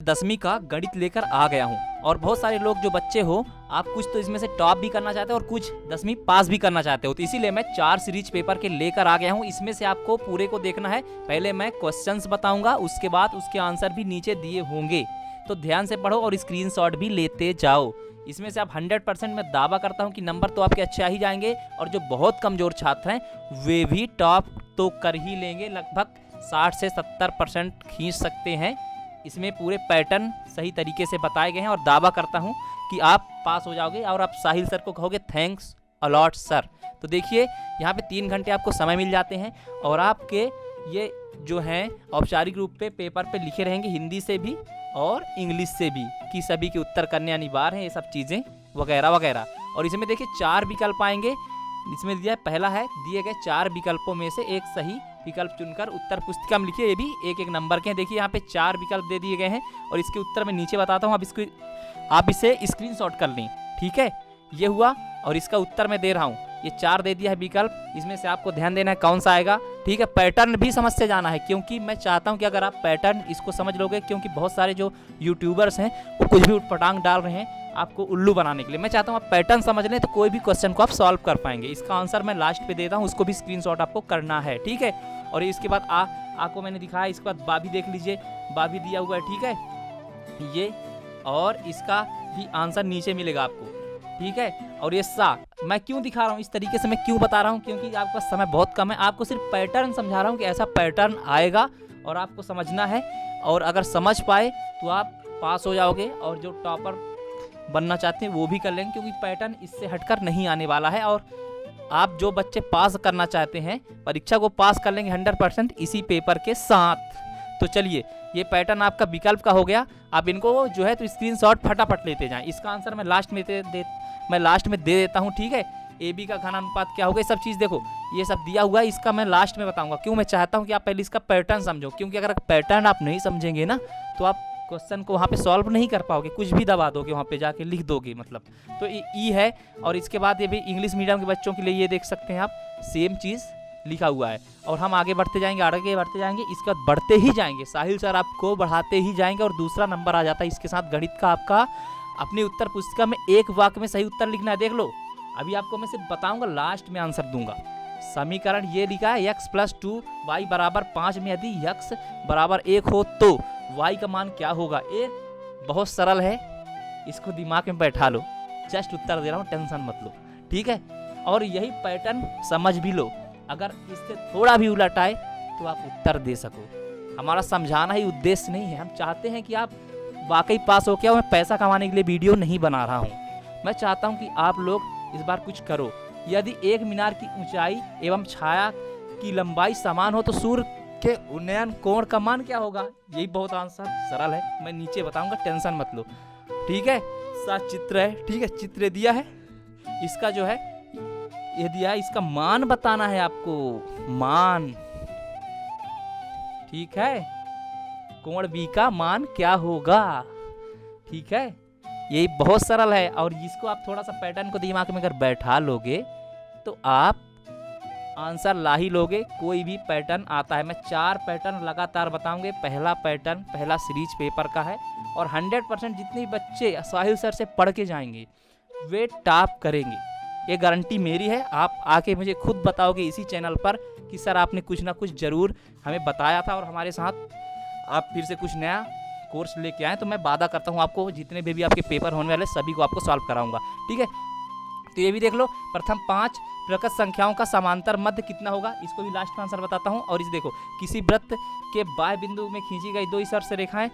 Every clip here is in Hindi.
10वीं का गणित लेकर आ गया हूँ और बहुत सारे लोग जो बच्चे हो आप कुछ तो इसमें से टॉप भी करना चाहते हो और कुछ 10वीं पास भी करना चाहते हो, तो इसीलिए मैं 4 सीरीज पेपर के लेकर आ गया हूँ। इसमें से आपको पूरे को देखना है। पहले मैं क्वेश्चंस बताऊंगा, उसके बाद उसके आंसर भी नीचे दिए होंगे, तो ध्यान से पढ़ो और स्क्रीनशॉट भी लेते जाओ। इसमें से आप 100% मैं दावा करता हूँ कि नंबर तो आपके अच्छे आ ही जाएंगे और जो बहुत कमज़ोर छात्र हैं वे भी टॉप तो कर ही लेंगे, लगभग 60 से 70% खींच सकते हैं। इसमें पूरे पैटर्न सही तरीके से बताए गए हैं और दावा करता हूं कि आप पास हो जाओगे और आप साहिल सर को कहोगे थैंक्स अलॉट सर। तो देखिए यहाँ पे 3 घंटे आपको समय मिल जाते हैं और आपके ये जो हैं औपचारिक रूप पे पेपर पे लिखे रहेंगे, हिंदी से भी और इंग्लिश से भी, कि सभी के उत्तर करने अनिवार्य हैं, ये सब चीज़ें वगैरह वगैरह। और इसमें देखिए 4 विकल्प आएंगे। इसमें दिया पहला है, दिए गए 4 विकल्पों में से एक सही विकल्प चुनकर उत्तर पुस्तिका में लिखिए। ये भी एक एक नंबर के हैं। देखिए यहाँ पे 4 विकल्प दे दिए गए हैं और इसके उत्तर मैं नीचे बताता हूँ, आप इसे स्क्रीनशॉट कर लें। ठीक है, ये हुआ और इसका उत्तर मैं दे रहा हूँ। ये 4 दे दिया है विकल्प, इसमें से आपको ध्यान देना है कौन सा आएगा। ठीक है, पैटर्न भी समझ से जाना है, क्योंकि मैं चाहता हूँ कि अगर आप पैटर्न इसको समझ लोगे, क्योंकि बहुत सारे जो यूट्यूबर्स हैं वो कुछ भी उटपटांग डाल रहे हैं आपको उल्लू बनाने के लिए। मैं चाहता हूँ आप पैटर्न समझ लें तो कोई भी क्वेश्चन को आप सॉल्व कर पाएंगे। इसका आंसर मैं लास्ट पे देता हूँ, उसको भी स्क्रीनशॉट आपको करना है। ठीक है, और इसके बाद आ को मैंने दिखाया, इसके बाद बा भी देख लीजिए, बा भी दिया हुआ है। ठीक है, ये और इसका भी आंसर नीचे मिलेगा आपको। ठीक है, और ये सा मैं क्यों दिखा रहा हूँ इस तरीके से, मैं क्यों बता रहा हूँ, क्योंकि आपका समय बहुत कम है। आपको सिर्फ पैटर्न समझा रहा हूँ कि ऐसा पैटर्न आएगा और आपको समझना है, और अगर समझ पाए तो आप पास हो जाओगे और जो टॉपर बनना चाहते हैं वो भी कर लेंगे, क्योंकि पैटर्न इससे हटकर नहीं आने वाला है। और आप जो बच्चे पास करना चाहते हैं परीक्षा को पास कर लेंगे 100% इसी पेपर के साथ। तो चलिए, ये पैटर्न आपका विकल्प का हो गया। आप इनको जो है तो स्क्रीनशॉट फटाफट लेते जाएं। इसका आंसर मैं लास्ट में दे देता हूँ। ठीक है, ए बी का घनानुपात क्या होगा, ये सब चीज़ देखो, ये सब दिया हुआ है, इसका मैं लास्ट में बताऊंगा। क्यों, मैं चाहता हूँ कि आप पहले इसका पैटर्न समझो, क्योंकि अगर पैटर्न आप नहीं समझेंगे ना तो आप क्वेश्चन को वहाँ पे सॉल्व नहीं कर पाओगे, कुछ भी दबा दोगे, वहाँ पे जाके लिख दोगे मतलब। तो ई है, और इसके बाद ये भी इंग्लिश मीडियम के बच्चों के लिए ये देख सकते हैं आप, सेम चीज़ लिखा हुआ है। और हम आगे बढ़ते जाएंगे, इसके बाद बढ़ते ही जाएंगे, साहिल सर आपको बढ़ाते ही जाएंगे और दूसरा नंबर आ जाता है इसके साथ गणित का आपका। अपनी उत्तर पुस्तिका में एक वाक्य में सही उत्तर लिखना है। देख लो, अभी आपको मैं सिर्फ बताऊंगा, लास्ट में आंसर दूंगा। समीकरण ये लिखा है, x + 2y = 5 में यदि x = 1 हो तो y का मान क्या होगा। ये बहुत सरल है, इसको दिमाग में बैठा लो। जस्ट उत्तर दे रहा हूँ, टेंशन मत लो। ठीक है, और यही पैटर्न समझ भी लो, अगर इससे थोड़ा भी उलट आए तो आप उत्तर दे सको। हमारा समझाना ही उद्देश्य नहीं है, हम चाहते हैं कि आप वाकई पास हो। क्या मैं पैसा कमाने के लिए वीडियो नहीं बना रहा हूँ, मैं चाहता हूँ कि आप लोग इस बार कुछ करो। यदि एक मीनार की ऊंचाई एवं छाया की लंबाई समान हो तो सूर्य के उन्नयन कोण का मान क्या होगा। यही बहुत आंसर सरल है, मैं नीचे बताऊंगा, टेंशन मत लो। ठीक है, साथ चित्र है। ठीक है, चित्र दिया है, इसका जो है ये दिया है, इसका मान बताना है आपको, मान। ठीक है, कोण बी का मान क्या होगा। ठीक है, यही बहुत सरल है, और जिसको आप थोड़ा सा पैटर्न को दिमाग में अगर बैठा लोगे तो आप आंसर ला ही लोगे। कोई भी पैटर्न आता है, मैं 4 पैटर्न लगातार बताऊंगे। पहला पैटर्न पहला सीरीज पेपर का है, और 100% जितने बच्चे साहिल सर से पढ़ के जाएंगे वे टॉप करेंगे, ये गारंटी मेरी है। आप आके मुझे खुद बताओगे इसी चैनल पर कि सर आपने कुछ ना कुछ ज़रूर हमें बताया था, और हमारे साथ आप फिर से कुछ नया कोर्स लेके आए, तो मैं वादा करता हूँ आपको जितने भी आपके पेपर होने वाले सभी को आपको सॉल्व कराऊंगा। ठीक है, तो ये भी देख लो, प्रथम 5 प्रकट संख्याओं का समांतर मध्य कितना होगा, इसको भी लास्ट में आंसर बताता हूँ। और इस देखो, किसी वृत्त के बाह्य बिंदु में खींची गई 2 स्पर्श रेखाएं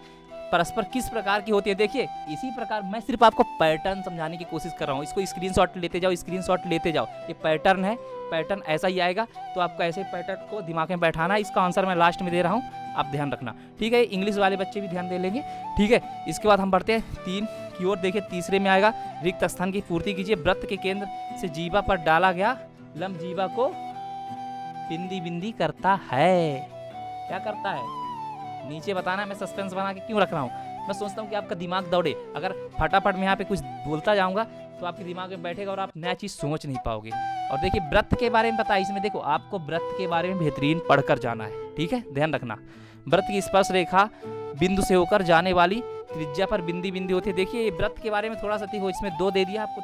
परस्पर किस प्रकार की होती है। देखिए, इसी प्रकार मैं सिर्फ आपको पैटर्न समझाने की कोशिश कर रहा हूँ। इसको स्क्रीनशॉट लेते जाओ, ये पैटर्न है, पैटर्न ऐसा ही आएगा। तो आपको ऐसे पैटर्न को दिमाग में बैठाना है। इसका आंसर मैं लास्ट में दे रहा हूँ, आप ध्यान रखना। ठीक है, इंग्लिश वाले बच्चे भी ध्यान दे लेंगे। ठीक है, इसके बाद हम बढ़ते हैं 3 की ओर। देखिए, तीसरे में आएगा, रिक्त स्थान की पूर्ति कीजिए। वृत्त के केंद्र से जीवा पर डाला गया लंब जीवा को बिंदी बिंदी करता है। क्या करता है, नीचे बताना है। मैं सस्पेंस बना के क्यों रख रहा हूँ, मैं सोचता हूँ कि आपका दिमाग दौड़े। अगर फटाफट मैं यहाँ पे कुछ बोलता जाऊँगा तो आपके दिमाग में बैठेगा और आप नया चीज़ सोच नहीं पाओगे। और देखिए, वृत्त के बारे में बताया इसमें, देखो आपको वृत्त के बारे में बेहतरीन पढ़कर जाना है। ठीक है, ध्यान रखना। वृत्त की स्पर्श रेखा बिंदु से होकर जाने वाली त्रिज्या पर बिंदी बिंदी होती है। देखिए व्रत के बारे में थोड़ा सा देखो, इसमें 2 दे दिया आपको,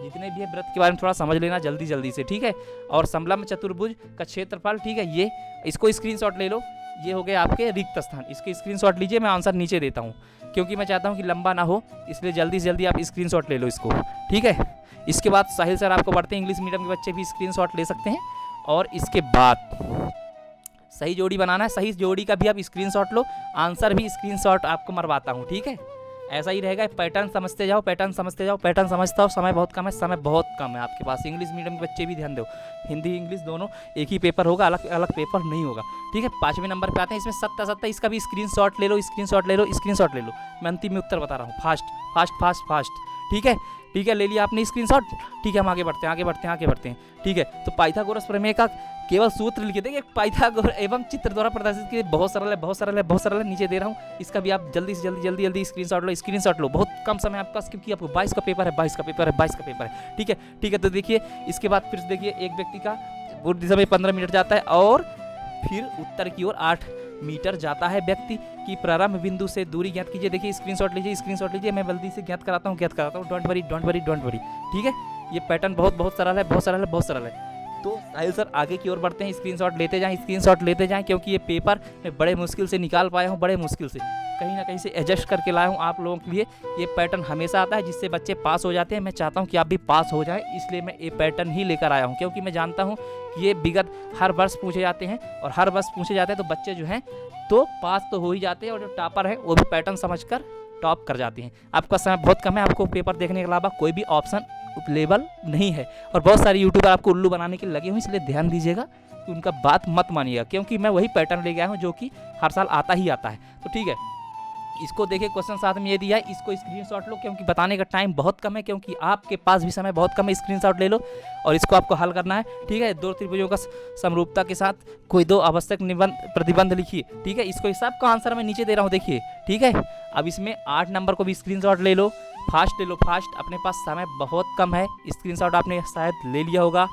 जितने भी है व्रत के बारे में थोड़ा समझ लेना जल्दी जल्दी से, ठीक है। और समलंब चतुर्भुज का क्षेत्रफल, ठीक है, ये इसको स्क्रीनशॉट ले लो। ये हो गए आपके रिक्त स्थान, इसके स्क्रीनशॉट लीजिए। मैं आंसर नीचे देता हूँ क्योंकि मैं चाहता हूँ कि लंबा ना हो, इसलिए जल्दी से जल्दी आप स्क्रीनशॉट ले लो इसको, ठीक है। इसके बाद साहिल सर आपको बढ़ते हैं, इंग्लिश मीडियम के बच्चे भी स्क्रीनशॉट ले सकते हैं। और इसके बाद सही जोड़ी बनाना है, सही जोड़ी का भी आप स्क्रीनशॉट लो, आंसर भी स्क्रीनशॉट आपको मरवाता हूँ, ठीक है। ऐसा ही रहेगा, पैटर्न समझते जाओ, पैटर्न समझते जाओ, पैटर्न समझता हो। समय बहुत कम है, समय बहुत कम है आपके पास। इंग्लिश मीडियम के बच्चे भी ध्यान दो, हिंदी इंग्लिश दोनों एक ही पेपर होगा, अलग अलग पेपर नहीं होगा, ठीक है। 5वें नंबर पे आते हैं, इसमें 7 इसका भी स्क्रीनशॉट ले लो, स्क्रीनशॉट ले लो, स्क्रीनशॉट ले लो। मैं अंतिम में उत्तर बता रहा हूँ, फास्ट फास्ट फास्ट फास्ट, ठीक है। ठीक है, ले लिया आपने स्क्रीनशॉट, ठीक है। हम आगे बढ़ते हैं, आगे बढ़ते हैं, आगे बढ़ते हैं, ठीक है। तो पाइथागोरस प्रमेय का केवल सूत्र लिखे थे, पाइथागोरस एवं चित्र द्वारा प्रदर्शित किए, बहुत सरल है, बहुत सरल है, बहुत सरल है। नीचे दे रहा हूँ, इसका भी आप जल्दी से जल्दी जल्दी जल्दी स्क्रीनशॉट लो, स्क्रीनशॉट लो। बहुत कम समय आपके पास, क्योंकि आपको 22 का पेपर है, 22 का पेपर है, 22 का पेपर है, ठीक है, ठीक है। तो देखिए इसके बाद फिर देखिए, एक व्यक्ति का पूर्व दिशा में 15 मीटर जाता है और फिर उत्तर की ओर 8 मीटर जाता है। व्यक्ति की प्रारंभ बिंदु से दूरी ज्ञात कीजिए। देखिए स्क्रीनशॉट लीजिए, स्क्रीनशॉट लीजिए, मैं जल्दी से ज्ञात कराता हूँ, ज्ञात कराता हूँ। Don't worry, don't worry, don't worry, ठीक है। ये पैटर्न बहुत बहुत सरल है, बहुत सरल है, बहुत सरल है। तो साहिल सर आगे की ओर बढ़ते हैं, स्क्रीनशॉट लेते जाएं, स्क्रीनशॉट लेते जाएं, क्योंकि ये पेपर मैं बड़े मुश्किल से निकाल पाया हूँ, बड़े मुश्किल से कहीं ना कहीं से एडजस्ट करके लाया हूँ आप लोगों के लिए। ये पैटर्न हमेशा आता है जिससे बच्चे पास हो जाते हैं। मैं चाहता हूँ कि आप भी पास हो जाएं, इसलिए मैं ये पैटर्न ही लेकर आया हूँ, क्योंकि मैं जानता हूँ कि ये विगत हर वर्ष पूछे जाते हैं, और हर वर्ष पूछे जाते हैं तो बच्चे जो हैं तो पास तो हो ही जाते हैं, और जो टॉपर हैं वो भी पैटर्न समझकर टॉप कर जाते हैं। आपका समय बहुत कम है, आपको पेपर देखने के अलावा कोई भी ऑप्शन अवेलेबल नहीं है, और बहुत सारे यूट्यूबर आपको उल्लू बनाने के लगे हुए, इसलिए ध्यान दीजिएगा कि उनका बात मत मानिएगा, क्योंकि मैं वही पैटर्न ले गया हूँ जो कि हर साल आता ही आता है। तो ठीक है, इसको देखिए, क्वेश्चन साथ में ये दिया है, इसको स्क्रीनशॉट लो, क्योंकि बताने का टाइम बहुत कम है, क्योंकि आपके पास भी समय बहुत कम है। स्क्रीनशॉट ले लो और इसको आपको हल करना है, ठीक है। 2 त्रिभुजों का समरूपता के साथ कोई 2 आवश्यक प्रतिबंध लिखिए, ठीक है। इसको सबका आंसर मैं नीचे दे रहा हूँ, देखिए, ठीक है। अब इसमें 8 नंबर को भी स्क्रीनशॉट ले लो, फास्ट ले लो, फास्ट, अपने पास समय बहुत कम है। स्क्रीनशॉट आपने शायद ले लिया होगा।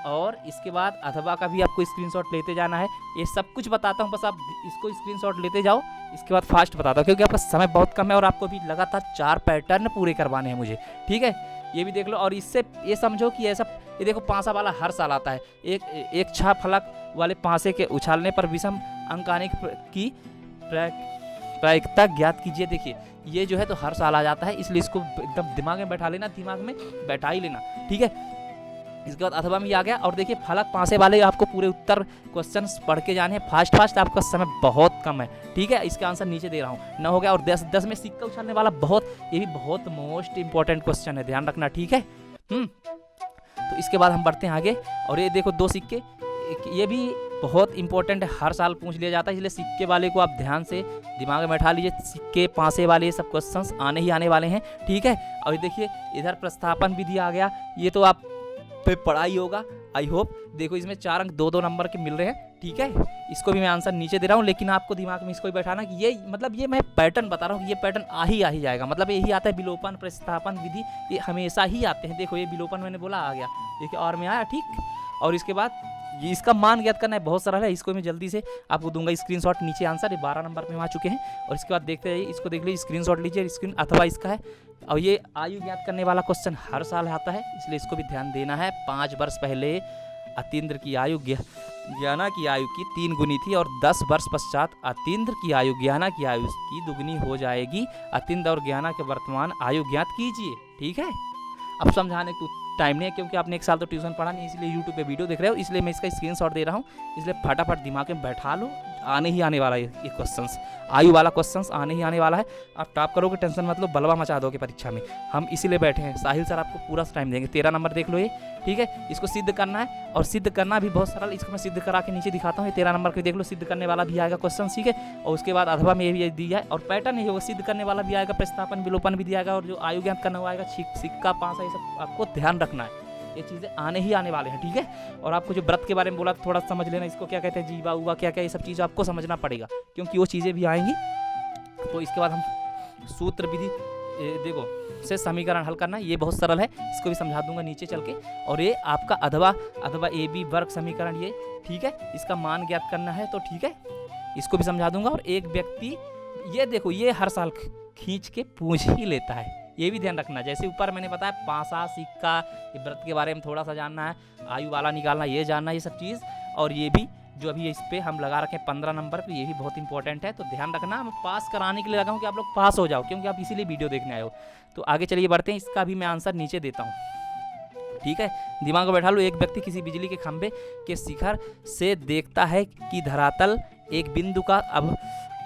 और इसके बाद अथवा का भी आपको स्क्रीनशॉट लेते जाना है। ये सब कुछ बताता हूँ, बस आप इसको स्क्रीनशॉट लेते जाओ। इसके बाद फास्ट बताता हूँ, क्योंकि आपका समय बहुत कम है और आपको भी लगातार 4 पैटर्न पूरे करवाने हैं मुझे, ठीक है। ये भी देख लो, और इससे ये समझो कि ऐसा, ये देखो पांसा वाला हर साल आता है। एक 6 फलक वाले पांसे के उछालने पर विषम अंक आने की प्रायिकता ज्ञात कीजिए। देखिए ये जो है तो हर साल आ जाता है, इसलिए इसको एकदम दिमाग में बैठा लेना, दिमाग में बैठा ही लेना, ठीक है। इसके बाद अथवा में आ गया, और देखिए फलक पांसे वाले आपको पूरे उत्तर क्वेश्चन पढ़ के जाने हैं फास्ट फास्ट, आपका समय बहुत कम है, ठीक है। इसका आंसर नीचे दे रहा हूँ, 9 हो गया। और 10 में सिक्का उछालने वाला ये भी बहुत मोस्ट इंपॉर्टेंट क्वेश्चन है, ध्यान रखना, ठीक है। तो इसके बाद हम बढ़ते हैं आगे, और ये देखो 2 सिक्के, ये भी बहुत इंपॉर्टेंट है, हर साल पूछ लिया जाता है, इसलिए सिक्के वाले को आप ध्यान से दिमाग में बैठा लीजिए। सिक्के पांसे वाले ये सब क्वेश्चंस आने ही आने वाले हैं, ठीक है। और देखिए इधर प्रस्थापन विधि आ गया, ये तो आप पे पढ़ा ही होगा, आई होप। देखो इसमें 4 अंक 2-2 नंबर के मिल रहे हैं, ठीक है। इसको भी मैं आंसर नीचे दे रहा हूँ, लेकिन आपको दिमाग में इसको ही बैठाना कि ये मतलब ये मैं पैटर्न बता रहा हूँ, ये पैटर्न आ ही जाएगा। मतलब यही आता है, विलोपन प्रस्थापन विधि, ये हमेशा ही आते हैं। देखो ये विलोपन मैंने बोला आ गया, देखिए और में आया, ठीक। और इसके बाद ये इसका मान ज्ञात करना है, बहुत सरल है। इसको मैं जल्दी से आपको दूंगा स्क्रीनशॉट, नीचे आंसर, ये 12 नंबर पे आ चुके हैं। और इसके बाद देखते रहिए, इसको देख लीजिए, स्क्रीनशॉट लीजिए, स्क्रीन अथवा इसका है। और ये आयु ज्ञात करने वाला क्वेश्चन हर साल आता है, इसलिए इसको भी ध्यान देना है। 5 वर्ष पहले अतीन्द्र की आयु ज्ञाना की आयु की 3 गुनी थी, और 10 वर्ष पश्चात अतीन्द्र की आयु ज्ञाना की आयु की 2 गुनी हो जाएगी। अतीन्द्र और ज्ञाना के वर्तमान आयु ज्ञात कीजिए, ठीक है। अब समझाने को टाइम नहीं है, क्योंकि आपने 1 साल तो ट्यूशन पढ़ा नहीं, इसलिए यूट्यूब पे वीडियो देख रहे हो, इसलिए मैं इसका स्क्रीनशॉट दे रहा हूँ। इसलिए फटाफट दिमाग में बैठा लो, आने ही आने वाला है ये क्वेश्चंस, आयु वाला क्वेश्चंस आने ही आने वाला है। आप टॉप करोगे, टेंशन मत लो, बलवा मचा दोगे परीक्षा में। हम इसीलिए बैठे हैं, साहिल सर आपको पूरा टाइम देंगे। 13 नंबर देख लो ये, ठीक है। इसको सिद्ध करना है, और सिद्ध करना भी बहुत सरल, इसको मैं सिद्ध करा के नीचे दिखाता हूँ। 13 नंबर के देख लो, सिद्ध करने वाला भी आएगा क्वेश्चन, ठीक है। और उसके बाद अथवा में ये दिया है, और पैटर्न ये होगा, सिद्ध करने वाला भी आएगा, प्रस्थापन विलोपन भी दिया आएगा, और जो आयु ज्ञात करना हुआ आएगा, सिक्का पांसा, ये सब आपको ध्यान रखना है। ये चीज़ें आने ही आने वाले हैं, ठीक है। और आपको जो व्रत के बारे में बोला थोड़ा समझ लेना, इसको क्या कहते हैं, जीवा उवा क्या क्या, ये सब चीज़ें आपको समझना पड़ेगा, क्योंकि वो चीज़ें भी आएंगी। तो इसके बाद हम सूत्र विधि देखो से समीकरण हल करना, ये बहुत सरल है, इसको भी समझा दूंगा नीचे चल के। और ये आपका अथवा ए बी वर्ग समीकरण, ये ठीक है, इसका मान ज्ञात करना है, तो ठीक है, इसको भी समझा दूंगा। और एक व्यक्ति, ये देखो ये हर साल खींच के पूछ ही लेता है। ये भी ध्यान रखना। जैसे ऊपर मैंने बताया पासा, सिक्का, ये व्रत के बारे में थोड़ा सा जानना है, आयु वाला निकालना ये जानना है, ये सब चीज़। और ये भी जो अभी इस पर हम लगा रखे 15 नंबर पे, ये भी बहुत इंपॉर्टेंट है। तो ध्यान रखना, मैं पास कराने के लिए लगा हूँ कि आप लोग पास हो जाओ, क्योंकि आप इसीलिए वीडियो देखने आए हो। तो आगे चलिए बढ़ते हैं, इसका भी मैं आंसर नीचे देता हूँ, ठीक है। दिमाग में बैठा लो। एक व्यक्ति किसी बिजली के खंभे के शिखर से देखता है कि धरातल एक बिंदु का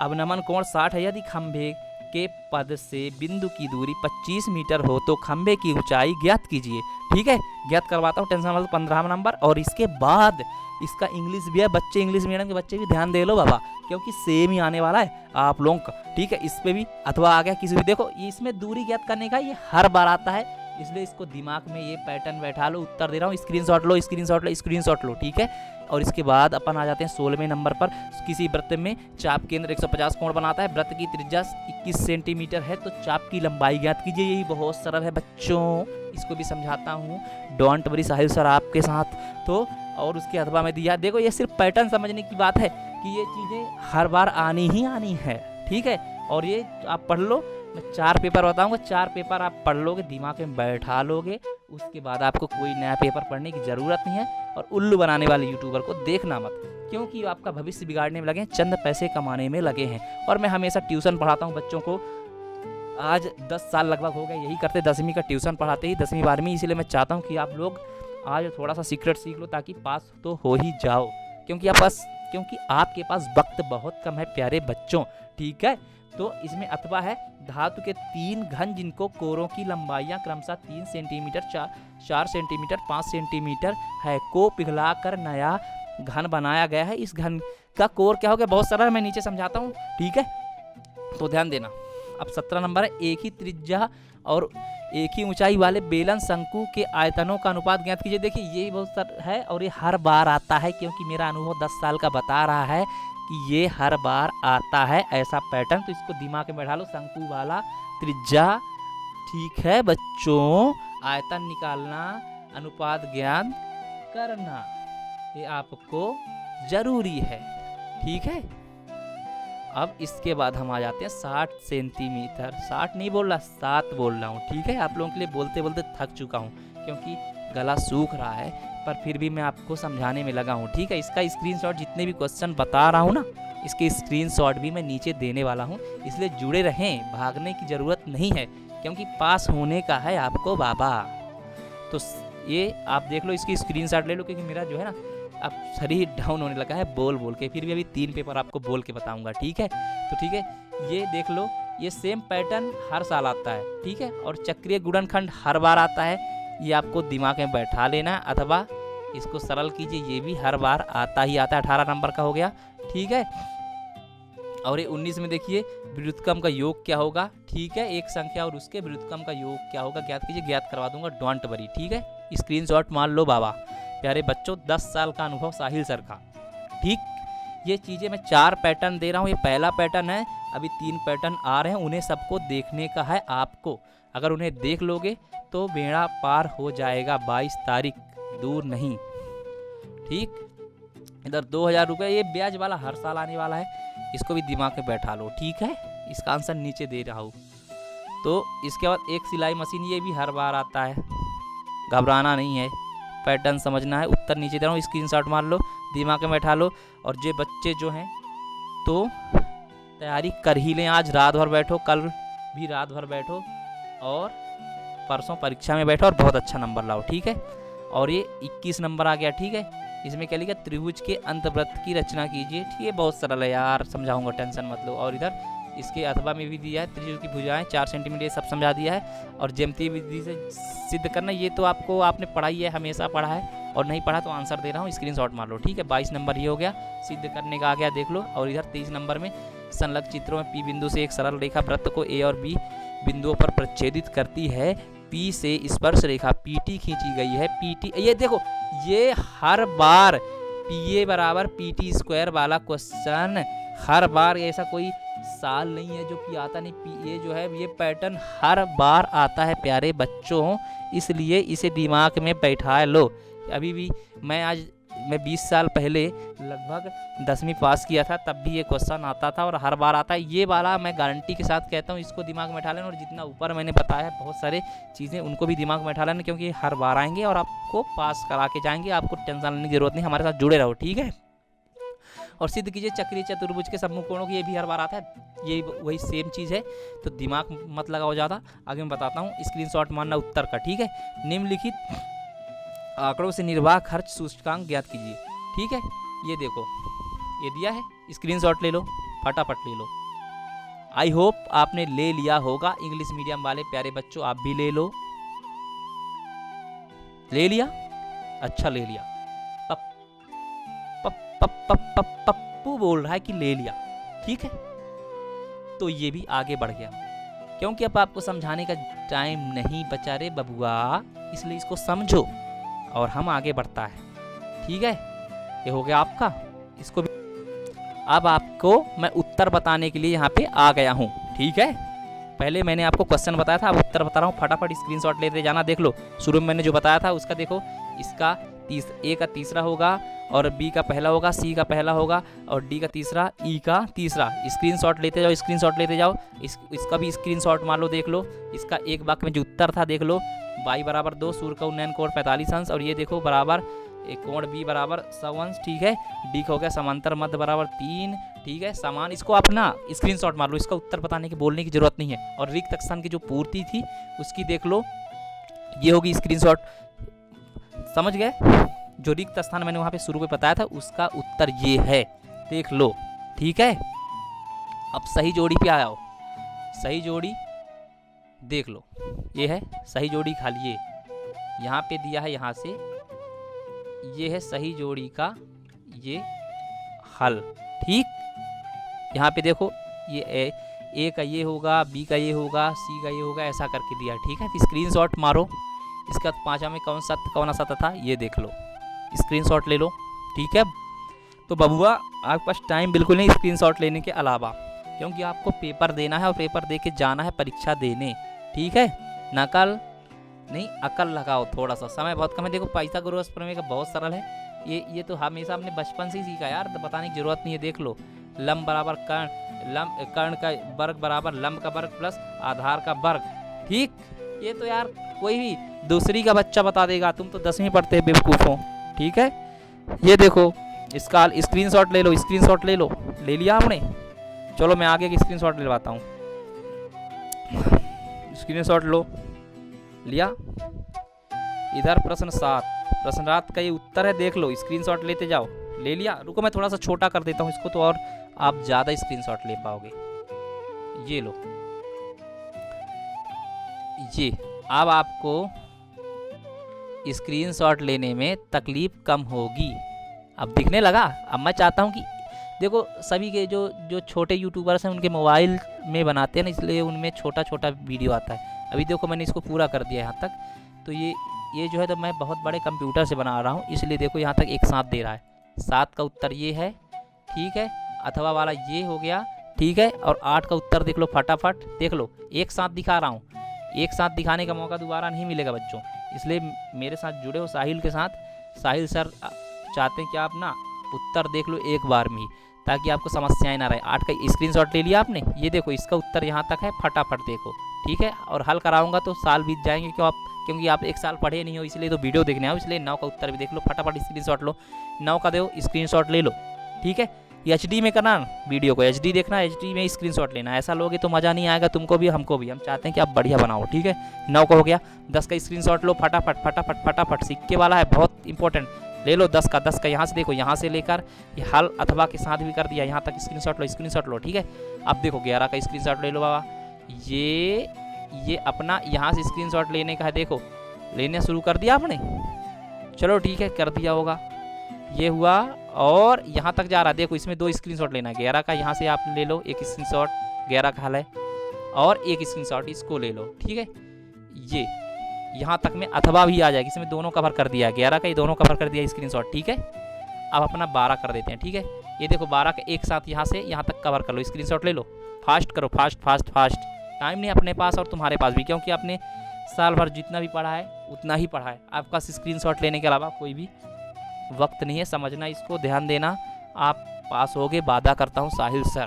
अवनमन कोण 60 है। यदि खंभे के पद से बिंदु की दूरी 25 मीटर हो तो खंभे की ऊंचाई ज्ञात कीजिए, ठीक है। ज्ञात करवाता हूँ, टेंशन वाला 15 नंबर। और इसके बाद इसका इंग्लिश भी है। बच्चे, इंग्लिश मीडियम के बच्चे भी ध्यान दे लो बाबा, क्योंकि सेम ही आने वाला है आप लोगों का, ठीक है। इस पे भी अथवा आ गया किसी भी, देखो इसमें दूरी ज्ञात करने का ये हर बार आता है, इसलिए इसको दिमाग में ये पैटर्न बैठा लो। उत्तर दे रहा हूँ, स्क्रीनशॉट लो, स्क्रीनशॉट लो, स्क्रीनशॉट लो, ठीक है। और इसके बाद अपन आ जाते हैं 16वें नंबर पर। किसी वृत्त में चाप केंद्र 150 कोण बनाता है, वृत्त की त्रिज्या 21 सेंटीमीटर है, तो चाप की लंबाई ज्ञात कीजिए। यही बहुत सरल है बच्चों, इसको भी समझाता हूँ, डोंट वरी साहिल सर आपके साथ। तो और उसके अथवा में दिया, देखो ये सिर्फ पैटर्न समझने की बात है कि ये चीज़ें हर बार आनी ही आनी है, ठीक है। और ये आप पढ़ लो, मैं 4 पेपर बताऊंगा, 4 पेपर आप पढ़ लोगे, दिमाग में बैठा लोगे, उसके बाद आपको कोई नया पेपर पढ़ने की ज़रूरत नहीं है। और उल्लू बनाने वाले यूट्यूबर को देखना मत, क्योंकि आपका भविष्य बिगाड़ने में लगे हैं, चंद पैसे कमाने में लगे हैं। और मैं हमेशा ट्यूशन पढ़ाता हूँ बच्चों को, आज 10 साल लगभग हो गए यही करते, 10वीं का ट्यूशन पढ़ाते ही, 10वीं 12वीं। इसीलिए मैं चाहता हूँ कि आप लोग आज थोड़ा सा सीक्रेट सीख लो, ताकि पास तो हो ही जाओ, क्योंकि आपके पास वक्त बहुत कम है प्यारे बच्चों, ठीक है। तो इसमें अथवा है, धातु के 3 घन जिनको कोरों की लंबाइयाँ क्रमशः 3 सेंटीमीटर, 4 सेंटीमीटर, 5 सेंटीमीटर है, को पिघलाकर नया घन बनाया गया है। इस घन का कोर क्या हो गया, बहुत सरल, मैं नीचे समझाता हूँ, ठीक है। तो ध्यान देना। अब 17 नंबर है, एक ही त्रिज्या और एक ही ऊंचाई वाले बेलन शंकु के आयतनों का अनुपात ज्ञात कीजिए। देखिए ये बहुत सरल है और ये हर बार आता है, क्योंकि मेरा अनुभव 10 साल का बता रहा है कि ये हर बार आता है ऐसा पैटर्न। तो इसको दिमाग में बैठा लो, शंकु वाला त्रिज्या, ठीक है बच्चों। आयतन निकालना, अनुपात ज्ञात करना, ये आपको जरूरी है, ठीक है। अब इसके बाद हम आ जाते हैं 60 सेंटीमीटर, 60 नहीं बोल रहा, 7 बोल रहा हूँ, ठीक है। आप लोगों के लिए बोलते बोलते थक चुका हूँ, क्योंकि गला सूख रहा है, पर फिर भी मैं आपको समझाने में लगा हूँ, ठीक है। इसका स्क्रीनशॉट, जितने भी क्वेश्चन बता रहा हूँ ना, इसके स्क्रीनशॉट भी मैं नीचे देने वाला हूँ, इसलिए जुड़े रहें, भागने की ज़रूरत नहीं है, क्योंकि पास होने का है आपको बाबा। तो ये आप देख लो, इसकी स्क्रीनशॉट ले लो, क्योंकि मेरा जो है ना अब शरीर डाउन होने लगा है बोल बोल के। फिर भी अभी 3 पेपर आपको बोल के बताऊंगा, ठीक है। तो ठीक है, ये देख लो, ये सेम पैटर्न हर साल आता है, ठीक है। और चक्रीय गुणनखंड हर बार आता है, ये आपको दिमाग में बैठा लेना, अथवा इसको सरल कीजिए, ये भी हर बार आता ही आता है। 18 नंबर का हो गया, ठीक है। और ये 19 में देखिए, व्युत्क्रम का योग क्या होगा, ठीक है। एक संख्या और उसके व्युत्क्रम का योग क्या होगा, ज्ञात कीजिए। ज्ञात करवा दूंगा, डोंट वरी, ठीक है। स्क्रीनशॉट मान लो बाबा। प्यारे बच्चों, 10 साल का अनुभव साहिल सर का, ठीक। ये चीज़ें मैं 4 पैटर्न दे रहा हूँ, ये पहला पैटर्न है, अभी 3 पैटर्न आ रहे हैं, उन्हें सबको देखने का है आपको। अगर उन्हें देख लोगे तो बेड़ा पार हो जाएगा, 22 तारीख दूर नहीं, ठीक। इधर 2000 रुपये, ये ब्याज वाला हर साल आने वाला है, इसको भी दिमाग में बैठा लो, ठीक है। इसका आंसर नीचे दे रहा हूँ। तो इसके बाद एक सिलाई मशीन, ये भी हर बार आता है, घबराना नहीं है, पैटर्न समझना है। उत्तर नीचे दे रहा हूँ, स्क्रीनशॉट मार लो, दिमाग में बैठा लो। और ये बच्चे जो हैं तो तैयारी कर ही लें, आज रात भर बैठो, कल भी रात भर बैठो, और परसों परीक्षा में बैठो और बहुत अच्छा नंबर लाओ, ठीक है। और ये 21 नंबर आ गया, ठीक है। इसमें क्या लिखा, त्रिभुज के अंतवृत्त की रचना कीजिए, ठीक है। बहुत सरल है यार, समझाऊंगा, टेंशन मत लो। और इधर इसके अथवा में भी दिया है, त्रिभुज की भुजाएं 4 सेंटीमीटर, सब समझा दिया है। और ज्यामितीय विधि से सिद्ध करना, ये तो आपने पढ़ाई है, हमेशा पढ़ा है, और नहीं पढ़ा तो आंसर दे रहा हूँ, स्क्रीनशॉट मार लो, ठीक है। 22 नंबर ये हो गया, सिद्ध करने का आ गया, देख लो। और इधर 23 नंबर में संलग्न चित्रों में P बिंदु से एक सरल रेखा वृत्त को A और B बिंदुओं पर प्रच्छेदित करती है, P से स्पर्श रेखा PT खींची गई है। PT, ये देखो, ये हर बार PA बराबर PT स्क्वायर वाला क्वेश्चन हर बार, ऐसा कोई साल नहीं है जो कि आता नहीं। PA जो है, ये पैटर्न हर बार आता है प्यारे बच्चों, इसलिए इसे दिमाग में बैठा लो। अभी भी मैं आज मैं 20 साल पहले लगभग 10वीं पास किया था, तब भी ये क्वेश्चन आता था और हर बार आता है। ये वाला मैं गारंटी के साथ कहता हूँ, इसको दिमाग में बैठा लेना। और जितना ऊपर मैंने बताया है बहुत सारे चीज़ें, उनको भी दिमाग में बैठा लेना, क्योंकि हर बार आएंगे और आपको पास करा के जाएंगे। आपको टेंशन लेने की जरूरत नहीं, हमारे साथ जुड़े रहो, ठीक है। और सिद्ध कीजिए चक्रीय चतुर्भुज के सम्मुख कोणों की, ये भी हर बार आता है, ये वही सेम चीज़ है, तो दिमाग मत लगाओ ज़्यादा। आगे मैं बताता हूँ, स्क्रीनशॉट मारना उत्तर का, ठीक है। निम्नलिखित आंकड़ों से निर्वाह खर्च सूचकांक ज्ञात कीजिए, ठीक है। ये देखो, ये दिया है, स्क्रीनशॉट ले लो, फटाफट ले लो। आई होप आपने ले लिया होगा। इंग्लिश मीडियम वाले प्यारे बच्चों, आप भी ले लो। ले लिया? अच्छा ले लिया। पप्पू बोल रहा है कि ले लिया, ठीक है। तो ये भी आगे बढ़ गया, क्योंकि अब आपको समझाने का टाइम नहीं बचा रे बबुआ, इसलिए इसको समझो और हम आगे बढ़ता है, ठीक है। ये हो गया आपका, इसको भी अब आपको मैं उत्तर बताने के लिए यहाँ पे आ गया हूँ, ठीक है। पहले मैंने आपको क्वेश्चन बताया था, अब उत्तर बता रहा हूँ। फटाफट स्क्रीनशॉट लेते जाना। देख लो, शुरू में मैंने जो बताया था उसका देखो, इसका ए का तीसरा होगा और बी का पहला होगा, सी का पहला होगा और डी का तीसरा, ई का तीसरा। स्क्रीनशॉट लेते जाओ, स्क्रीनशॉट लेते जाओ। इसका भी स्क्रीनशॉट मार लो, देख लो। इसका एक वाक्य में जो उत्तर था देख लो, y बराबर 2, सूर्य का उन्नयन कोण 45 अंश, और ये देखो बराबर कोण बी बराबर 100 अंश, ठीक है। डी का हो गया समांतर मध्य बराबर 3, ठीक है। समान, इसको अपना स्क्रीनशॉट मार लो, इसका उत्तर बताने की बोलने की जरूरत नहीं है। और रिक्त स्थान की जो पूर्ति थी उसकी देख लो, ये होगी स्क्रीनशॉट, समझ गए। जो रिक्त स्थान मैंने वहाँ पे शुरू में बताया था उसका उत्तर ये है, देख लो, ठीक है। अब सही जोड़ी पे आओ, सही जोड़ी देख लो, ये है सही जोड़ी, खाली ये यहाँ पे दिया है, यहाँ से ये है सही जोड़ी का ये हल, ठीक। यहाँ पे देखो, ये ए का ये होगा, बी का ये होगा, सी का ये होगा, ऐसा करके दिया, ठीक है। तो स्क्रीनशॉट मारो। इसका पांचवा में कौन सा था ये देख लो, स्क्रीनशॉट ले लो, ठीक है। तो बबुआ आपके पास टाइम बिल्कुल नहीं स्क्रीनशॉट लेने के अलावा, क्योंकि आपको पेपर देना है और पेपर दे के जाना है परीक्षा देने, ठीक है। नकल नहीं, अकल लगाओ थोड़ा सा, समय बहुत कम है। देखो पाइथागोरस प्रमेय का बहुत सरल है, ये तो हमेशा हमने बचपन से ही सीखा यार, तो बताने की जरूरत नहीं है। देख लो, लंब बराबर कर्ण का वर्ग बराबर लंब का वर्ग प्लस आधार का वर्ग, ठीक। ये तो यार कोई भी दूसरी का बच्चा बता देगा, तुम तो 10वीं पढ़ते हैं बेवकूफ़ों, ठीक है। ये देखो, इसका स्क्रीनशॉट ले लो, स्क्रीनशॉट ले लो, ले लिया आपने। चलो मैं आगे की स्क्रीनशॉट लेवाता हूँ, स्क्रीनशॉट लो, लिया। इधर प्रश्न 7 का ये उत्तर है, देख लो, स्क्रीनशॉट लेते जाओ, ले लिया। रुको मैं थोड़ा सा छोटा कर देता हूँ इसको, तो और आप ज़्यादा स्क्रीनशॉट ले पाओगे। ये लो, ये अब आपको स्क्रीनशॉट लेने में तकलीफ कम होगी, अब दिखने लगा। अब मैं चाहता हूँ कि देखो, सभी के जो छोटे यूट्यूबर्स हैं उनके मोबाइल में बनाते हैं ना, इसलिए उनमें छोटा छोटा वीडियो आता है। अभी देखो मैंने इसको पूरा कर दिया यहाँ तक, तो ये जो है तो मैं बहुत बड़े कंप्यूटर से बना रहा हूँ, इसलिए देखो यहाँ तक एक साथ दे रहा है। 7 का उत्तर ये है, ठीक है। अथवा वाला ये हो गया, ठीक है। और 8 का उत्तर देख लो, फटाफट देख लो, एक साथ दिखा रहा हूँ। एक साथ दिखाने का मौका दोबारा नहीं मिलेगा बच्चों, इसलिए मेरे साथ जुड़े हो साहिल के साथ। साहिल सर चाहते हैं कि आप ना उत्तर देख लो एक बार में ही, ताकि आपको समस्याएं ना रहे। 8 का स्क्रीनशॉट ले लिया आपने, ये देखो इसका उत्तर यहाँ तक है, फटाफट देखो, ठीक है। और हल कराऊंगा तो साल बीत जाएंगे, क्योंकि आप एक साल पढ़े नहीं हो, इसलिए तो वीडियो देखने आओ। इसलिए 9 का उत्तर भी देख लो, फटाफट स्क्रीनशॉट लो, 9 का दो स्क्रीनशॉट ले लो, ठीक है। HD में करना वीडियो को, HD देखना, HD में स्क्रीनशॉट लेना। ऐसा लोगे तो मज़ा नहीं आएगा तुमको भी हमको भी, हम चाहते हैं कि आप बढ़िया बनाओ, ठीक है। 9 का हो गया, 10 का स्क्रीनशॉट लो, फटाफट फटाफट फटाफट, सिक्के वाला है बहुत इंपॉर्टेंट, ले लो 10 का यहाँ से देखो, यहाँ से लेकर ये हल अथवा के साथ भी कर दिया, यहाँ तक स्क्रीनशॉट लो, ठीक है। अब देखो 11 का स्क्रीनशॉट ले लो बाबा, ये अपना यहाँ से स्क्रीनशॉट लेने का है, देखो लेना शुरू कर दिया आपने, चलो ठीक है, कर दिया होगा, ये हुआ। और यहाँ तक जा रहा है, देखो इसमें 2 स्क्रीनशॉट लेना है। 11 का यहाँ से आप ले लो एक स्क्रीनशॉट, 11 का हल है, और एक स्क्रीनशॉट इसको ले लो, ठीक है। ये यहाँ तक में अथवा भी आ जाएगी, इसमें दोनों कवर कर दिया है, 11 का ये दोनों कवर कर दिया स्क्रीनशॉट, ठीक है। अब अपना 12 कर देते हैं, ठीक है। ये देखो 12 का एक साथ यहाँ से यहाँ तक कवर कर लो, स्क्रीनशॉट ले लो, फास्ट करो, फास्ट। टाइम नहीं अपने पास और तुम्हारे पास भी, क्योंकि आपने साल भर जितना भी पढ़ा है उतना ही पढ़ा है, आपका स्क्रीनशॉट लेने के अलावा कोई भी वक्त नहीं है, समझना इसको, ध्यान देना, आप पास होगे, वादा करता हूँ साहिल सर।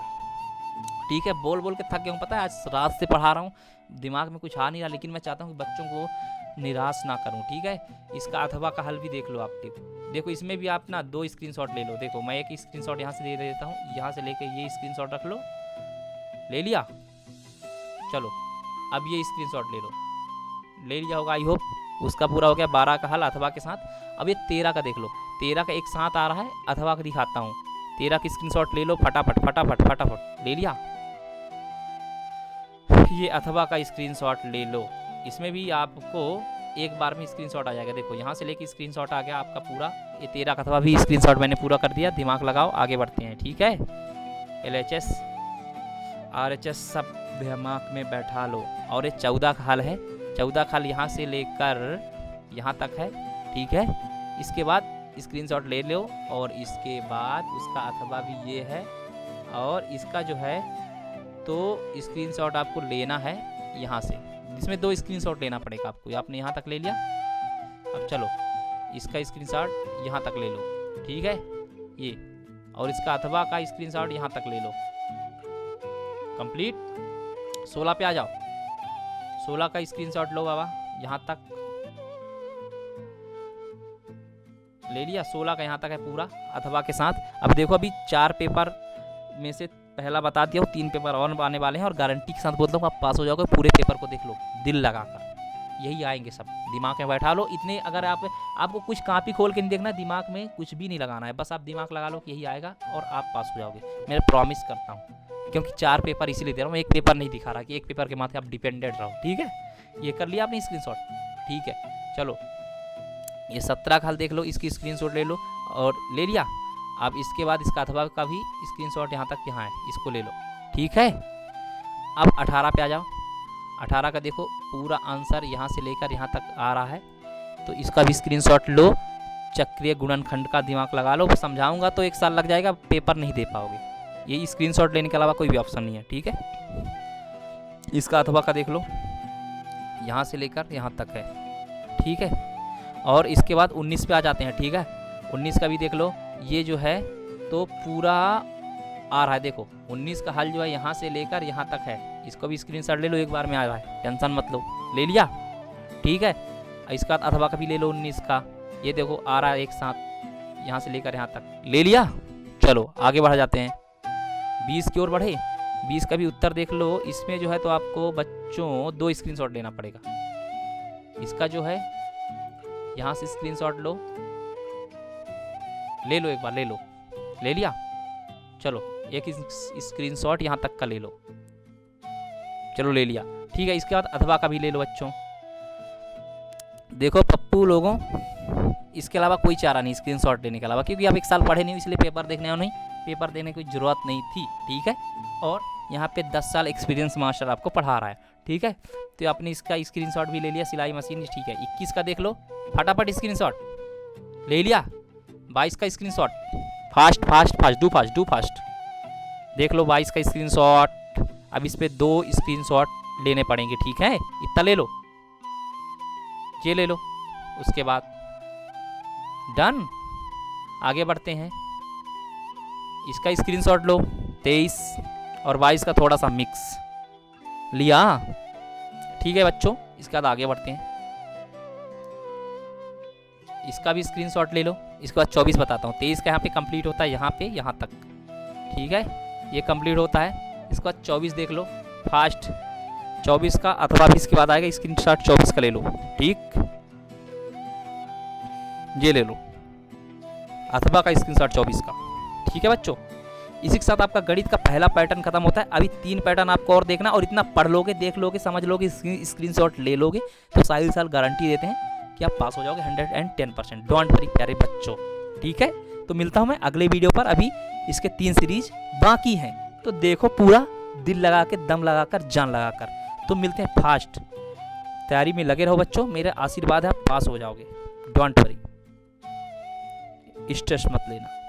ठीक है, बोल बोल के थक गया हूँ, पता है आज रात से पढ़ा रहा हूँ, दिमाग में कुछ आ नहीं रहा, लेकिन मैं चाहता हूँ कि बच्चों को निराश ना करूँ। ठीक है, इसका अथवा का हल भी देख लो आप। देखो इसमें भी आप ना 2 स्क्रीनशॉट ले लो। देखो मैं एक स्क्रीनशॉट यहाँ से दे देता हूँ, यहाँ से लेके ये स्क्रीनशॉट रख लो, ले लिया। चलो अब ये स्क्रीनशॉट ले लिया होगा आई होप। उसका पूरा हो गया 12 का हल अथवा के साथ। अब ये 13 का देख लो, 13 का एक साथ आ रहा है, अथवा का दिखाता हूँ। 13 की स्क्रीनशॉट ले लो, फटाफट फटाफट फटाफट, ले लिया। ये अथवा का स्क्रीनशॉट ले लो, इसमें भी आपको एक बार में स्क्रीनशॉट आ जाएगा। देखो यहाँ से लेके स्क्रीनशॉट आ गया आपका पूरा। ये 13 का अथवा भी स्क्रीनशॉट मैंने पूरा कर दिया। दिमाग लगाओ, आगे बढ़ते हैं। ठीक है, LHS RHS सब दिमाग में बैठा लो। और ये 14 का हल है, 14 का हल यहाँ से लेकर यहाँ तक है। ठीक है, इसके बाद स्क्रीनशॉट ले लो, और इसके बाद उसका अथवा भी ये है, और इसका जो है तो स्क्रीनशॉट आपको लेना है यहाँ से। इसमें 2 स्क्रीनशॉट लेना पड़ेगा आपको। आपने यहाँ तक ले लिया, अब चलो इसका स्क्रीनशॉट यहाँ तक ले लो। ठीक है, ये, और इसका अथवा का स्क्रीनशॉट यहाँ तक ले लो। कंप्लीट। 16 पे आ जाओ, 16 का स्क्रीनशॉट लो बाबा, यहाँ तक ले लिया। 16 का यहाँ तक है पूरा अथवा के साथ। अब देखो अभी 4 पेपर में से पहला बता दिया हूँ, 3 पेपर और आने वाले हैं, और गारंटी के साथ बोलता हूँ आप पास हो जाओगे। पूरे पेपर को देख लो दिल लगाकर, यही आएंगे सब। दिमाग में बैठा लो इतने। अगर आपको कुछ कॉपी खोल के नहीं देखना, दिमाग में कुछ भी नहीं लगाना है, बस आप दिमाग लगा लो कि यही आएगा और आप पास हो जाओगे, मैं प्रॉमिस करता हूँ। क्योंकि 4 पेपर इसीलिए दे रहा हूँ, एक पेपर नहीं दिखा रहा कि एक पेपर के माथे आप डिपेंडेंट रहो। ठीक है, ये कर लिया आपने स्क्रीनशॉट। ठीक है, चलो ये 17 का हल देख लो, इसकी स्क्रीनशॉट ले लो, और ले लिया। अब इसके बाद इसका अथवा का भी स्क्रीनशॉट यहाँ तक यहाँ है, इसको ले लो। ठीक है, अब 18 पे आ जाओ। 18 का देखो पूरा आंसर यहाँ से लेकर यहाँ तक आ रहा है, तो इसका भी स्क्रीनशॉट लो। चक्रीय गुणनखंड का दिमाग लगा लो, समझाऊंगा तो 1 साल लग जाएगा, पेपर नहीं दे पाओगे। ये स्क्रीनशॉट लेने के अलावा कोई भी ऑप्शन नहीं है। ठीक है, इसका अथवा का देख लो, यहाँ से लेकर यहाँ तक है। ठीक है, और इसके बाद 19 पे आ जाते हैं। ठीक है, 19 का भी देख लो, ये जो है तो पूरा आ रहा है। देखो 19 का हल जो है यहाँ से लेकर यहाँ तक है, इसको भी स्क्रीनशॉट ले लो, एक बार में आ रहा है, टेंशन मत लो, ले लिया। ठीक है, इसका अथवा का भी ले लो 19 का, ये देखो आ रहा है एक साथ, यहाँ से लेकर यहाँ तक, ले लिया। चलो आगे बढ़ जाते हैं, 20 की ओर बढ़े। 20 का भी उत्तर देख लो, इसमें जो है तो आपको बच्चों 2 स्क्रीनशॉट लेना पड़ेगा। इसका जो है यहाँ से स्क्रीनशॉट लो, ले लो एक बार, ले लो, ले लिया। चलो एक स्क्रीनशॉट यहाँ तक का ले लो, चलो ले लिया। ठीक है, इसके बाद अथवा का भी ले लो बच्चों। देखो पप्पू लोगों, इसके अलावा कोई चारा नहीं स्क्रीनशॉट लेने के अलावा, क्योंकि आप 1 साल पढ़े नहीं, इसलिए पेपर देखने नहीं, पेपर देने की जरूरत नहीं थी। ठीक है, और यहाँ पे 10 साल एक्सपीरियंस मास्टर आपको पढ़ा रहा है। ठीक है, तो आपने इसका स्क्रीनशॉट भी ले लिया, सिलाई मशीन। ठीक है, 21 का देख लो, फटाफट स्क्रीनशॉट ले लिया। 22 का screenshot, fast fast fast, do fast, देख लो 22 का स्क्रीनशॉट। अब इस पे 2 स्क्रीनशॉट लेने पड़ेंगे। ठीक है, इतना ले लो, ये ले लो, उसके बाद डन। आगे बढ़ते हैं, इसका स्क्रीनशॉट लो, 23 और 22 का थोड़ा सा मिक्स लिया। ठीक है बच्चों, इसके बाद आगे बढ़ते हैं, इसका भी स्क्रीनशॉट ले लो। इसके बाद 24 बताता हूँ। 23 का यहाँ पे कंप्लीट होता है, यहाँ पे यहाँ तक। ठीक है, ये कंप्लीट होता है। इसके बाद 24 देख लो, फास्ट 24 का अथवा भी इसके बाद आएगा, स्क्रीनशॉट 24 का ले लो। ठीक, ये ले लो अथवा का स्क्रीनशॉट 24 का। ठीक है बच्चों, इसी के साथ आपका गणित का पहला पैटर्न खत्म होता है। अभी 3 पैटर्न आपको और देखना, और इतना पढ़ लोगे, देख लोगे, समझ लोगे, स्क्रीनशॉट ले लोगे, तो साहिल साल गारंटी देते हैं कि आप पास हो जाओगे 110%। डोंट वरी प्यारे बच्चों। ठीक है, तो मिलता हूं मैं अगले वीडियो पर। अभी इसके 3 सीरीज बाकी हैं, तो देखो पूरा दिल लगा के, दम लगा कर, जान लगा कर। तो मिलते हैं फास्ट, तैयारी में लगे रहो बच्चों, मेरे आशीर्वाद है आप पास हो जाओगे। डोंट वरी, स्ट्रेस मत लेना।